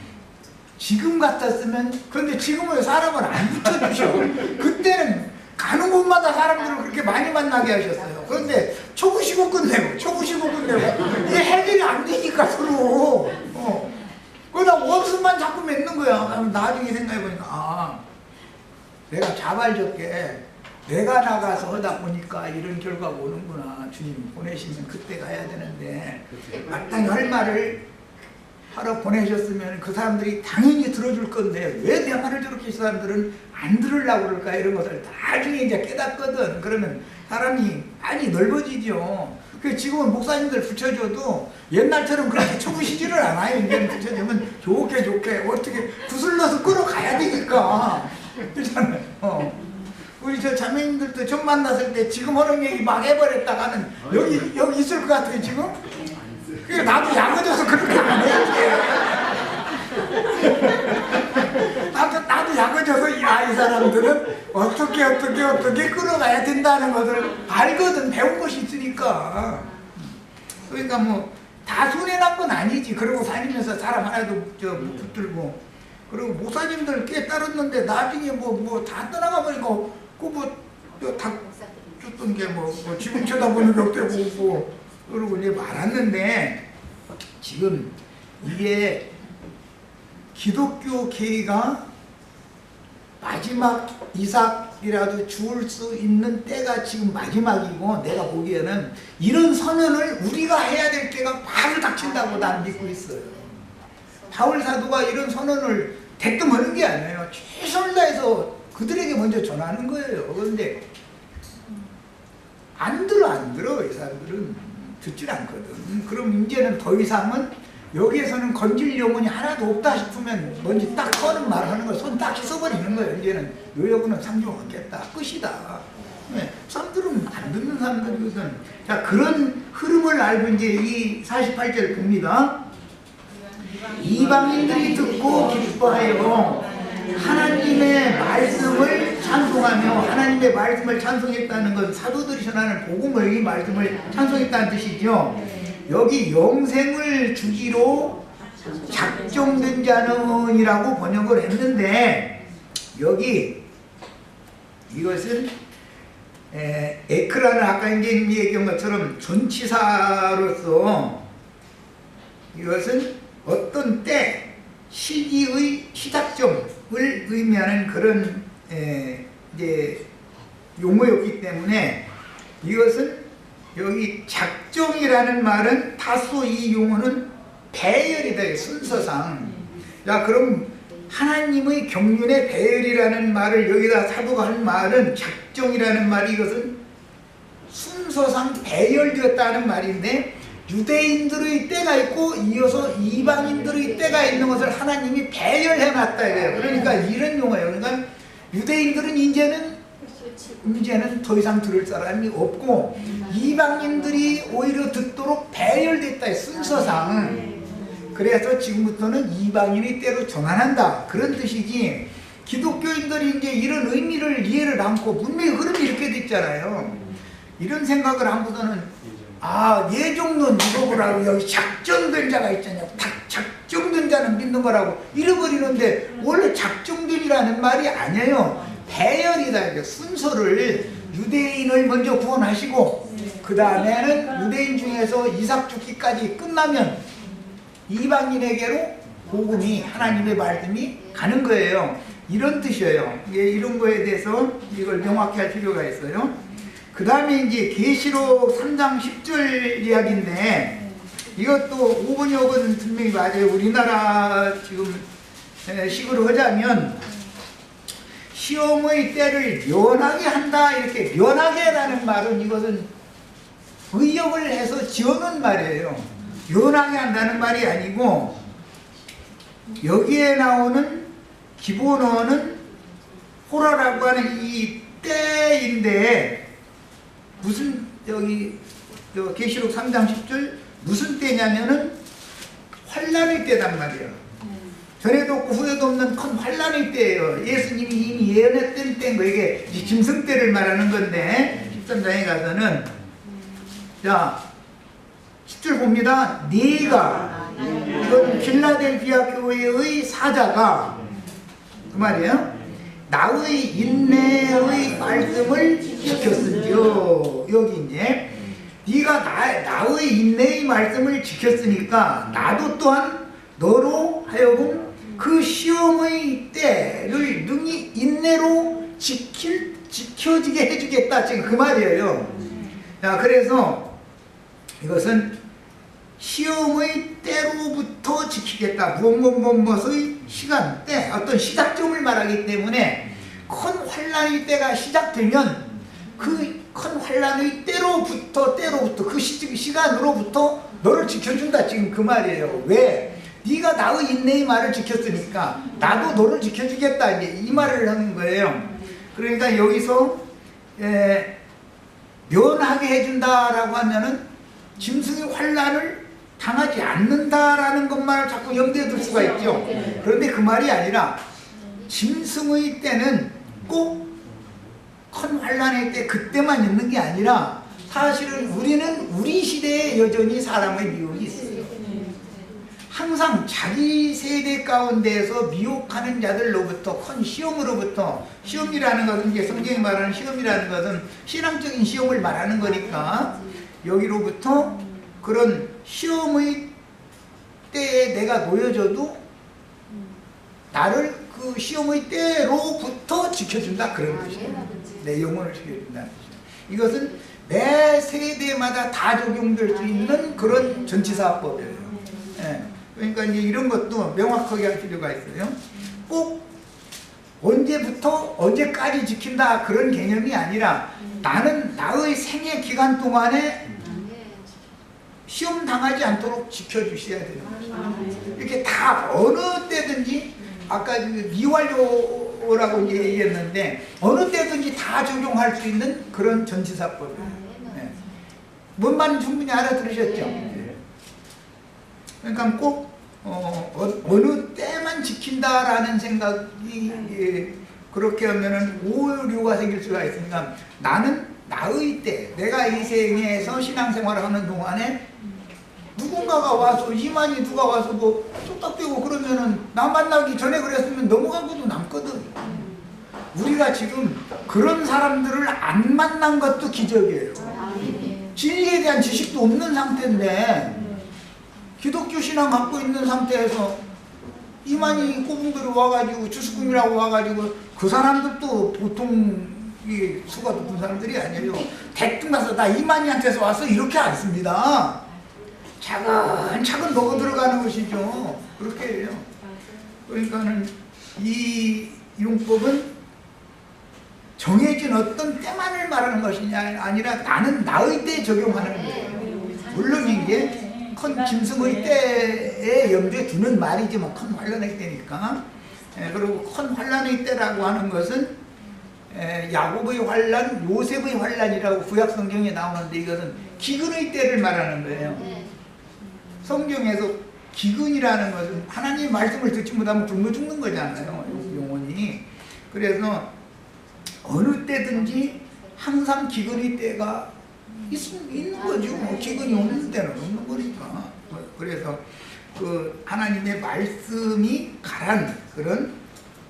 지금 같았으면 근데 지금은 사람을 안 붙여주셔. 그때는 가는 곳마다 사람들을 그렇게 많이 만나게 하셨어요. 그런데 쳐부시고 끝내고 이게 해결이 안 되니까 서로 그러다 원수만 자꾸 맺는 거야. 그럼 나중에 생각해보니까 내가 자발적게 내가 나가서 하다 보니까 이런 결과가 오는구나. 주님 보내시면 그때 가야 되는데 마땅히 할 말을 하러 보내셨으면 그 사람들이 당연히 들어줄 건데 왜 내 말을 저렇게 이 사람들은 안 들으려고 그럴까 이런 것을 나중에 이제 깨닫거든. 그러면 사람이 많이 넓어지죠. 그 지금은 목사님들 붙여줘도 옛날처럼 그렇게 쳐부시지를 않아요. 이제는 붙여주면 좋게 어떻게 구슬러서 끌어가야 되니까 그렇잖아요. 우리 저 자매님들도 좀 만났을 때 지금 하는 얘기 막 해버렸다가는 여기 있을 것 같아요 지금? 그게 나도 약어져서 그렇게 안 해. 나도 약어져서 이 사람들은 어떻게 끌어가야 된다는 것을 알거든. 배운 것이 있으니까. 그러니까 뭐 다 손해 난 건 아니지. 그러고 다니면서 사람 하나도 못 붙들고 그리고 목사님들 꽤 따랐는데 나중에 뭐 다 떠나가 버리니까 다 줬던 게 지금 쳐다보는 격도 오고 그러고 이제 말았는데 지금 이게 기독교 계가 마지막 이삭이라도 주울 수 있는 때가 지금 마지막이고 내가 보기에는 이런 선언을 우리가 해야 될 때가 바로 닥친다고 난 믿고 있어요. 바울 사도가 이런 선언을 대뜸 하는 게 아니에요. 최선을 다해서 그들에게 먼저 전하는 거예요. 그런데 안 들어 이 사람들은 듣질 않거든. 그럼 이제는 더 이상은 여기에서는 건질 영혼이 하나도 없다 싶으면 뭔지 딱 서는 말 하는 거 손 딱 써버리는 거예요. 이제는 요 여부는 상종하겠다. 끝이다. 네, 사람들은 안 듣는 사람들이거든. 자, 그런 흐름을 알고 이제 이 48절 봅니다. 이방인들이 듣고 기뻐하여 하나님의 말씀을 찬송하며 하나님의 말씀을 찬송했다는 건 사도들이 전하는 복음을 이 말씀을 찬송했다는 뜻이죠. 여기 영생을 주기로 작정된 자는이라고 번역을 했는데 여기 이것은 에크라는 아까 이제 얘기한 것처럼 전치사로서 이것은 어떤 때 시기의 시작점을 의미하는 그런 이제 용어였기 때문에 이것은 여기 작정이라는 말은 다소 이 용어는 배열이다. 순서상. 자, 그럼 하나님의 경륜의 배열이라는 말을 여기다 사도가 한 말은 작정이라는 말이 이것은 순서상 배열되었다는 말인데 유대인들의 때가 있고 이어서 이방인들의 때가 있는 것을 하나님이 배열해놨다 이래요. 그러니까 이런 용어예요. 그러니까 유대인들은 이제는 더 이상 들을 사람이 없고 이방인들이 오히려 듣도록 배열됐다. 순서상. 그래서 지금부터는 이방인의 때로 전환한다 그런 뜻이지, 기독교인들이 이제 이런 의미를 이해를 않고 분명히 흐름이 이렇게 됐잖아요. 이런 생각을 하고서는 예종론 이거 보라고, 여기 작정된 자가 있잖아요. 작정된 자는 믿는 거라고 잃어버리는데, 원래 작정된이라는 말이 아니에요. 배열이다. 순서를 유대인을 먼저 구원하시고 그 다음에는 유대인 중에서 이삭 죽기까지 끝나면 이방인에게로 복음이, 하나님의 말씀이 가는 거예요. 이런 뜻이에요. 이런 거에 대해서 이걸 명확히 할 필요가 있어요. 그 다음에 이제 계시록 3장 10절 이야기인데, 이것도 5번이 오거든 분명히 맞아요. 우리나라 지금 식으로 하자면 시험의 때를 면하게 한다, 이렇게 면하게라는 말은 이것은 의역을 해서 지어놓은 말이에요. 면하게 한다는 말이 아니고, 여기에 나오는 기본어는 호라라고 하는 이 때인데, 무슨 계시록 3장 10절 무슨 때냐면은 환란의 때단 말이에요. 전에도 없고 후에도 없는 큰 환란의 때예요. 예수님이 이미 예언했던 때인 거, 이게 짐승 때를 말하는 건데, 13장에 가서는 자 10절 봅니다. 네가, 이건 필라델피아 교회의 사자가 그 말이에요. 나의 인내의 말씀을 지켰은지요. 여기 이제 네가 나의 인내의 말씀을 지켰으니까 나도 또한 너로 하여금 그 시험의 때를 능히 인내로 지켜지게 해주겠다, 지금 그 말이에요. 자, 그래서 이것은 시험의 때로부터 지키겠다. 무엇의 시간, 때, 어떤 시작점을 말하기 때문에 큰 환란의 때가 시작되면 그 큰 환란의 때로부터 그 시간으로부터 너를 지켜준다, 지금 그 말이에요. 왜? 네가 나의 인내의 말을 지켰으니까 나도 너를 지켜주겠다, 이제 이 말을 하는 거예요. 그러니까 여기서 면하게 해준다라고 하면은 짐승의 환란을 당하지 않는다라는 것만을 자꾸 염두에 둘 수가 있죠. 그런데 그 말이 아니라 짐승의 때는 꼭 큰 환란의 때 그때만 있는 게 아니라, 사실은 우리는 우리 시대에 여전히 사람의 미혹이 있어요. 항상 자기 세대 가운데에서 미혹하는 자들로부터, 큰 시험으로부터, 시험이라는 것은 이제 성경이 말하는 시험이라는 것은 신앙적인 시험을 말하는 거니까, 여기로부터 그런 시험의 때에 내가 놓여져도 나를 그 시험의 때로부터 지켜준다, 그런 뜻이에요. 내 영혼을 지켜준다는 뜻이에요. 이것은 매 세대마다 다 적용될 수 있는 그런 전치사법이에요. 그러니까 이제 이런 것도 명확하게 할 필요가 있어요. 꼭 언제부터 언제까지 지킨다, 그런 개념이 아니라 나는 나의 생애 기간 동안에 시험 당하지 않도록 지켜주셔야 돼요. 이렇게 다 어느 때든지, 아까 미완료라고 이제 얘기했는데, 어느 때든지 다 적용할 수 있는 그런 전치사법이에요. 뭔 말인지 충분히 알아들으셨죠? 그러니까 꼭 어느 때만 지킨다라는 생각이 그렇게 하면은 오류가 생길 수가 있으니까, 나는 나의 때, 내가 이 생에서 신앙생활을 하는 동안에 누군가가 와서, 이만희 누가 와서 뭐 뚝딱대고 그러면은 나 만나기 전에 그랬으면 넘어가고도 남거든. 우리가 지금 그런 사람들을 안 만난 것도 기적이에요. 진리에 대한 지식도 없는 상태인데, 기독교 신앙 갖고 있는 상태에서 이만희 꼬붕들이 와가지고, 주수금이라고 와가지고, 그 사람들도 보통 수가 높은 사람들이 아니에요. 대충 가서 나 이만희한테서 왔어, 이렇게 안 씁니다. 차근차근 먹어 들어가는 것이죠. 그렇게 해요. 그러니까는 이 용법은 정해진 어떤 때만을 말하는 것이 아니라 나는 나의 때에 적용하는 거예요. 물론 이게 큰 짐승의 때에 염두에 두는 말이지만, 큰 환란의 때니까. 그리고 큰 환란의 때라고 하는 것은 야곱의 환란, 요셉의 환란이라고 구약 성경에 나오는데, 이것은 기근의 때를 말하는 거예요. 성경에서 기근이라는 것은 하나님의 말씀을 듣지 못하면 굶어 죽는 거잖아요. 영혼이. 그래서 어느 때든지 항상 기근의 때가 있는 거죠. 뭐 기근이 없는 때는 없는 거니까. 그래서 그 하나님의 말씀이 가란 그런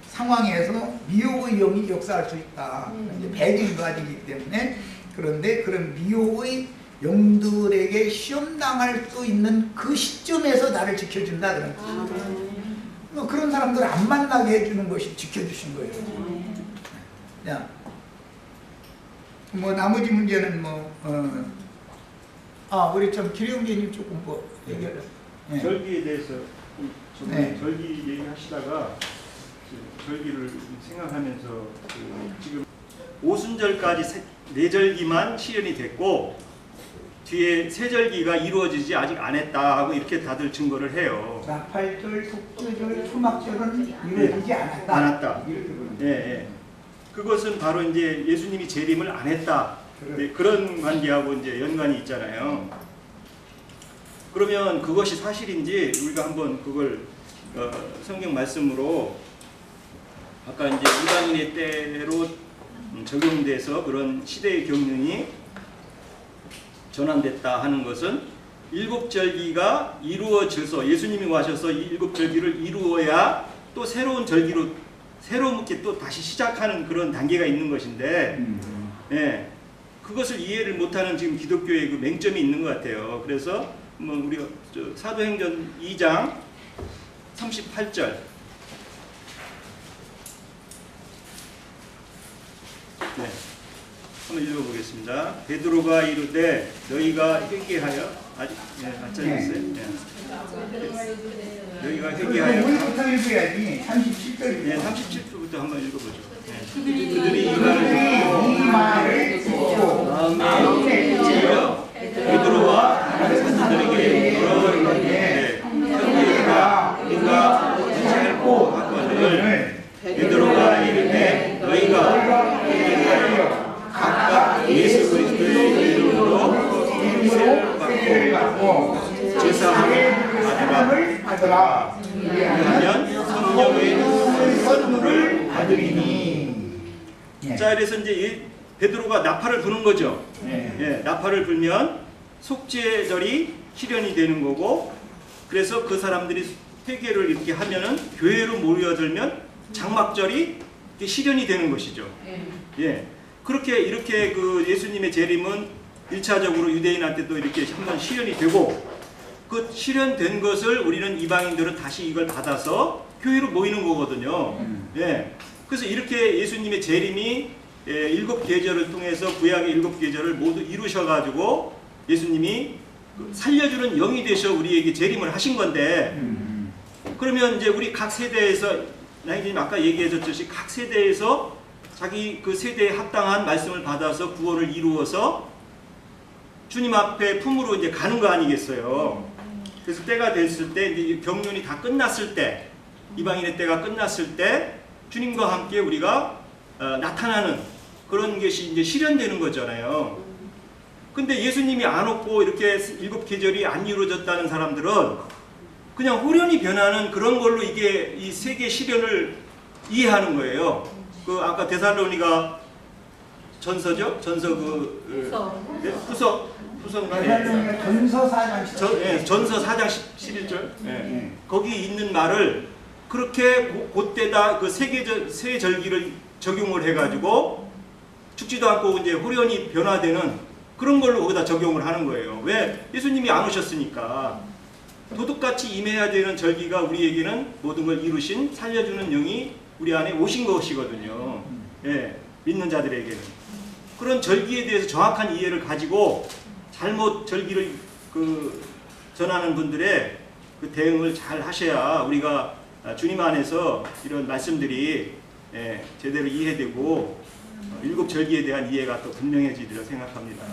상황에서 미혹의 영이 역사할 수 있다. 이제 배경이 가지기 때문에. 그런데 그런 미혹의 영들에게 시험당할 수 있는 그 시점에서 나를 지켜준다 그런 거죠. 그런 사람들을 안 만나게 해주는 것이 지켜주신 거예요. 자, 뭐 나머지 문제는 우리 좀 기령제님 조금 뭐 얘기를. 네. 절기에 대해서 네. 절기 얘기하시다가 절기를 생각하면서 지금 오순절까지 4절기만 실현이 됐고 뒤에 3절기가 이루어지지 아직 안 했다 하고 이렇게 다들 증거를 해요. 나팔절, 속죄절, 초막절은 이루어지지 않았다. 않았다. 예, 예. 그것은 바로 이제 예수님이 재림을 안 했다. 네, 그런 관계하고 이제 연관이 있잖아요. 그러면 그것이 사실인지 우리가 한번 그걸 성경 말씀으로 아까 이제 이방인의 때로 적용돼서 그런 시대의 경륜이 전환됐다 하는 것은 7절기가 이루어져서 예수님이 와셔서 이 7절기를 이루어야 또 새로운 절기로 새롭게 또 다시 시작하는 그런 단계가 있는 것인데 예, 그것을 이해를 못하는 지금 기독교의 그 맹점이 있는 것 같아요. 그래서 뭐 우리가 사도행전 2장 38절 네, 한번 읽어보겠습니다. 베드로가 이르되 너희가 회개하여 아직 안 짜졌어요. 너희가 회개하여 우리부터 읽어야지. 37절. 네, 37절부터 한번 읽어보죠. 네. 그들이 이 말을 듣고 마음에 찔려 베드로와 다른 사도들에게 물어보는데 형제가 우리가 짧고 하거늘 베드로가 이르되 너희가 회개하여 각각 예수 그리스도의 이름으로 세례를 받고 제사함을 받으라. 그러면 성령의 선물을 받으리니. 자, 그래서 이제 베드로가 나팔을 부는 거죠. 예, 나팔을 불면 속죄절이 실현이 되는 거고, 그래서 그 사람들이 회개를 이렇게 하면은 교회로 모여들면 장막절이 실현이 되는 것이죠. 예, 그렇게 이렇게 그 예수님의 재림은 1차적으로 유대인한테 또 이렇게 한번 실현이 되고, 그 실현된 것을 우리는 이방인들은 다시 이걸 받아서 교회로 모이는 거거든요. 예, 그래서 이렇게 예수님의 재림이 7계절을 통해서 구약의 7계절을 모두 이루셔가지고 예수님이 살려주는 영이 되셔 우리에게 재림을 하신 건데, 그러면 이제 우리 각 세대에서 나이님 아까 얘기해줬듯이 각 세대에서 자기 그 세대에 합당한 말씀을 받아서 구원을 이루어서 주님 앞에 품으로 이제 가는 거 아니겠어요. 그래서 때가 됐을 때 이제 경륜이 다 끝났을 때, 이방인의 때가 끝났을 때 주님과 함께 우리가 나타나는 그런 것이 이제 실현되는 거잖아요. 근데 예수님이 안 오고 이렇게 7계절이 안 이루어졌다는 사람들은 그냥 호련히 변하는 그런 걸로 이게 이 세계 실현을 이해하는 거예요. 그 아까 데살로니가 전서죠? 전서 후서 전서 4장 전서 4장 11절 거기 있는 말을 그렇게 그때다 그 세 절기를 적용을 해가지고 죽지도 않고 이제 호련히 변화되는 그런 걸로 거기다 적용을 하는 거예요. 왜? 예수님이 안 오셨으니까. 도둑같이 임해야 되는 절기가 우리에게는 모든 걸 이루신 살려주는 영이 우리 안에 오신 것이거든요. 예, 믿는 자들에게는. 그런 절기에 대해서 정확한 이해를 가지고 잘못 절기를 전하는 분들의 그 대응을 잘 하셔야 우리가 주님 안에서 이런 말씀들이 제대로 이해되고 7절기에 대한 이해가 또 분명해지리라 생각합니다.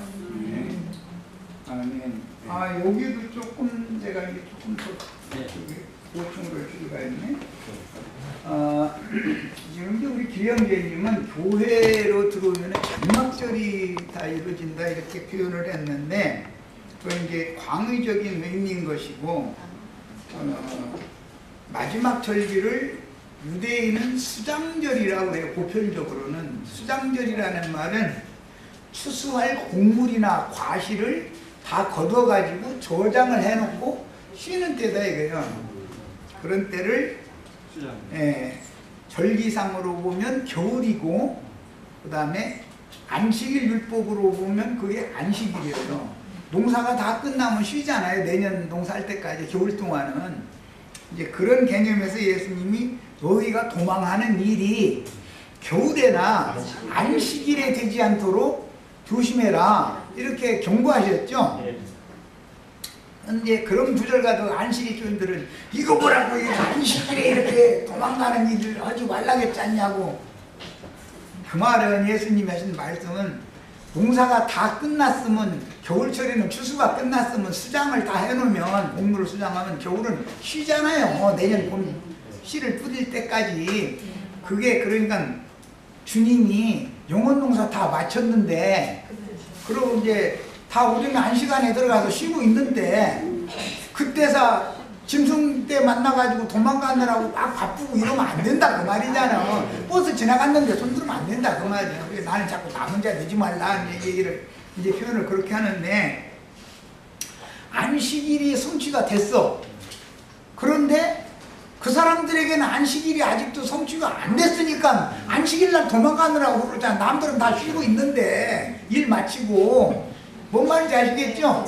여기도 조금 제가 이게 조금 더 보충을 할 필요가 있네. 지금 이제 우리 기영재님은 교회로 들어오면 장막절이 다 이루어진다 이렇게 표현을 했는데, 그건 이제 광의적인 의미인 것이고, 마지막 절기를 유대인은 수장절이라고 해요. 보편적으로는 수장절이라는 말은 추수할 곡물이나 과실을 다 걷어가지고 저장을 해놓고 쉬는 때다 이거예요. 그런 때를 절기상으로 보면 겨울이고, 그 다음에 안식일 율법으로 보면 그게 안식일이에요. 농사가 다 끝나면 쉬잖아요. 내년 농사할 때까지 겨울 동안은. 이제 그런 개념에서 예수님이 너희가 도망하는 일이 겨울에나 안식일에 되지 않도록 조심해라 이렇게 경고하셨죠. 근데 그런 구절과도 안식일 교인들은 이거 뭐라고 안식일에 이렇게 도망가는 일을 하지 말라겠지 않냐고. 그 말은 예수님이 하신 말씀은 농사가 다 끝났으면, 겨울철에는 추수가 끝났으면 수장을 다 해놓으면, 곡물을 수장하면 겨울은 쉬잖아요. 내년 봄 씨를 뿌릴 때까지. 그게 그러니까 주님이 영혼 농사 다 마쳤는데, 그리고 이제 다 우리는 안식안에 들어가서 쉬고 있는데, 그때서 짐승 때 만나가지고 도망가느라고 막 바쁘고 이러면 안 된다 그 말이잖아. 버스 지나갔는데 손 들으면 안 된다 그 말이야. 그래서 나는 자꾸 남은 자 되지 말라 얘기를 이제 표현을 그렇게 하는데, 안식일이 성취가 됐어. 그런데 그 사람들에게는 안식일이 아직도 성취가 안 됐으니까 안식일날 도망가느라고 그러잖아. 남들은 다 쉬고 있는데 일 마치고. 뭔 말인지 아시겠죠?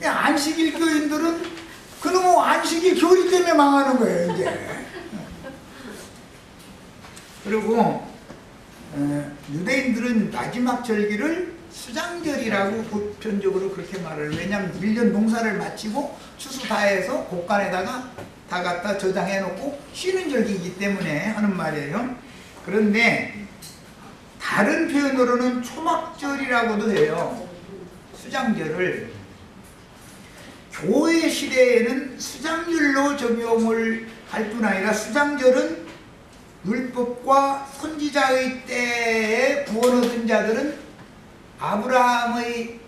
안식일 교인들은 그놈의 안식일 교리 때문에 망하는 거예요 이제. 그리고 유대인들은 마지막 절기를 수장절이라고 보편적으로 그렇게 말을. 왜냐하면 1년 농사를 마치고 추수 다 해서 곡간에다가 다 갖다 저장해 놓고 쉬는 절기이기 때문에 하는 말이에요. 그런데 다른 표현으로는 초막절이라고도 해요. 수장절을. 교회 시대에는 수장절로 적용을 할 뿐 아니라, 수장절은 율법과 선지자의 때에 구원 얻은 자들은 아브라함의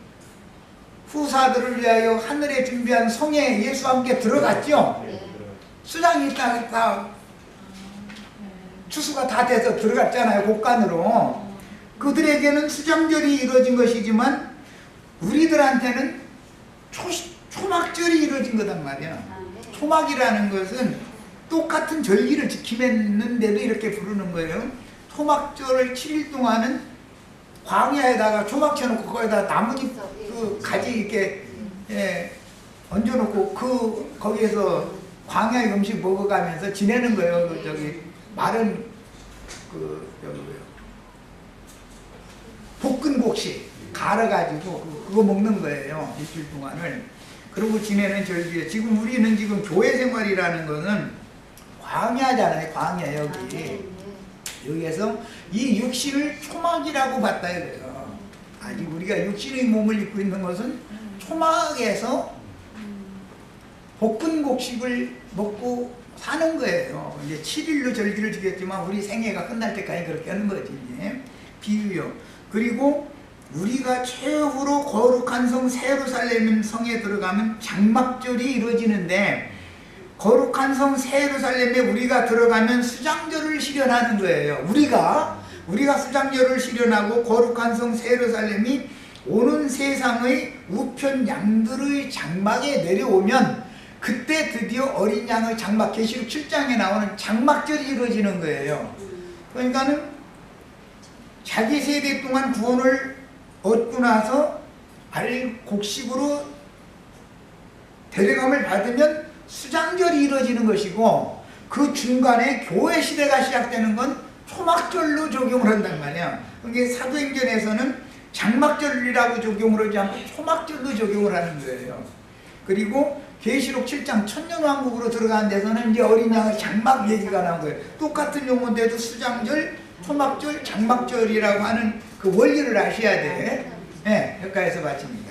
후사들을 위하여 하늘에 준비한 성에 예수와 함께 들어갔죠. 수장이 다 추수가 다 돼서 들어갔잖아요. 곡간으로. 그들에게는 수장절이 이루어진 것이지만 우리들한테는 초막절이 이루어진 거단 말이야. 초막이라는 것은 똑같은 절기를 지키는데도 이렇게 부르는 거예요. 초막절을 7일 동안은 광야에다가 초막 쳐놓고 거기다 나뭇잎 그 가지 이렇게 얹어놓고 거기에서 광야의 음식 먹어가면서 지내는 거예요. 마른 볶은 곡식 갈아가지고 그거 먹는 거예요. 일주일 동안을. 그러고 지내는 절기에, 지금 우리는 지금 교회 생활이라는 거는 광야잖아요. 광야 여기에서 이 육신을 초막이라고 봤다 이거예요. 아직 우리가 육신의 몸을 입고 있는 것은 초막에서 볶은 곡식을 먹고 사는 거예요. 이제 7일로 절기를 지켰지만 우리 생애가 끝날 때까지 그렇게 하는 거지. 비유요. 그리고 우리가 최후로 거룩한 성 예루살렘 성에 들어가면 장막절이 이루어지는데, 거룩한 성 예루살렘에 우리가 들어가면 수장절을 실현하는 거예요. 우리가 수장절을 실현하고 거룩한 성 예루살렘이 오는 세상의 우편 양들의 장막에 내려오면, 그때 드디어 어린 양의 장막, 계시록 7장에 나오는 장막절이 이루어지는 거예요. 그러니까는 자기 세대 동안 구원을 얻고 나서 곡식으로 데려감을 받으면 수장절이 이루어지는 것이고, 그 중간에 교회 시대가 시작되는 건 초막절로 적용을 한단 말이야. 그러니까 사도행전에서는 장막절이라고 적용을 하지 않고 초막절로 적용을 하는 거예요. 그리고 계시록 7장 천년왕국으로 들어가는 데서는 이제 어린 양의 장막 얘기가 나온 거예요. 똑같은 용어인데도 수장절, 초막절, 장막절이라고 하는 그 원리를 아셔야 돼. 네, 여기까지서 마칩니다.